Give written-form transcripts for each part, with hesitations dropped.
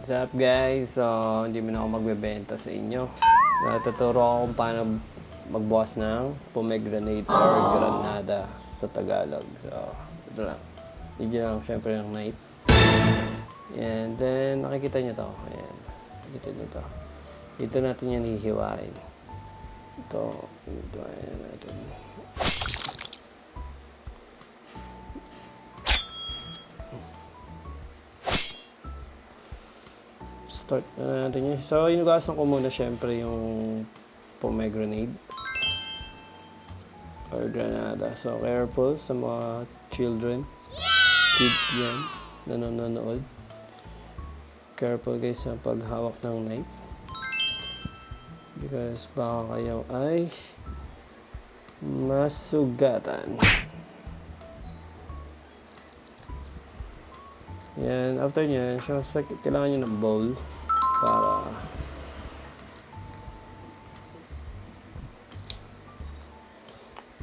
What's up guys? So, hindi mo na ako magbebenta sa inyo. Natuturo ako kung paano magbukas ng pomegranate or granada sa Tagalog. So, ito lang. Hindi lang syempre ng knife. And then, nakikita nyo to. Ayan. Nakikita nyo to. Dito natin yan hihiwain. Ito. Ayan natin. Start na natin yun. So, inugasan ko muna syempre yung pomegranate or granada. So, careful sa mga children, kids dyan na nanonood. Careful guys sa paghawak ng knife. Because baka kayo ay masugatan. Yan, after nyan, so, kailangan nyo ng bowl para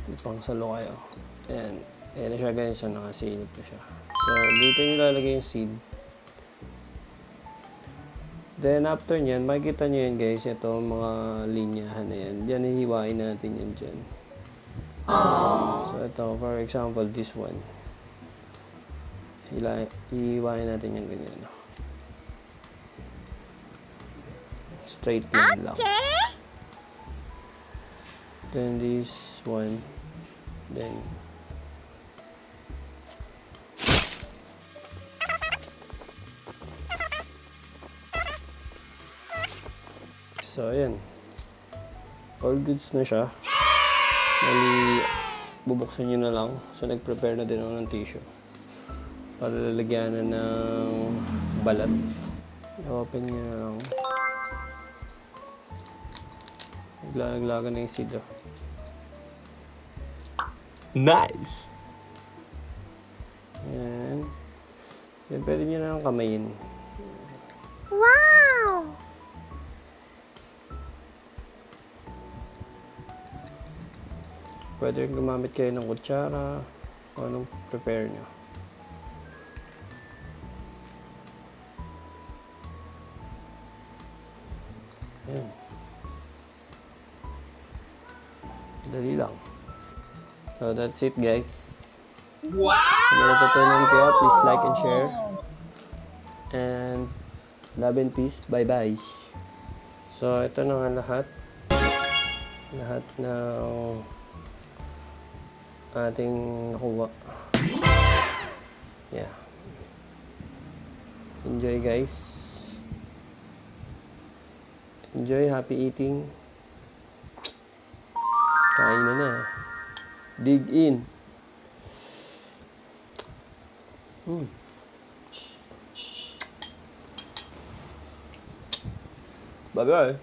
ipang salo kayo. Ayan. Ayan na siya guys. So, nakasilip na siya. So, dito nyo lalagay yung seed. Then, after nyan, makikita nyo yan guys. Ito, mga linyahan na yan. Diyan, hihiwain natin yan dyan. So, ito, for example, this one. Hihiwain natin yung ganyan. Straight line lang. Then this one. Then so ayan. All goods na siya. Bali, bubuksan nyo na lang. So nag-prepare na din ako ng tissue para lalagyan na ng balat. I-open nyo na lang. Naglalaglagan na yung seed. Nice! Ayan. Yan, pwede nyo na lang kamayin. Wow! Pwede rin gumamit kayo ng kutsara o anong prepare nyo. Ayan. Dali lang. So that's it guys. Wow! Kung may natutunan kayo, please like and share. And love and peace. Bye bye. So ito na nga lahat. Lahat ng ating nakuha. Yeah. Enjoy guys. Enjoy, happy eating. Kain na. Dig in. Bye-bye.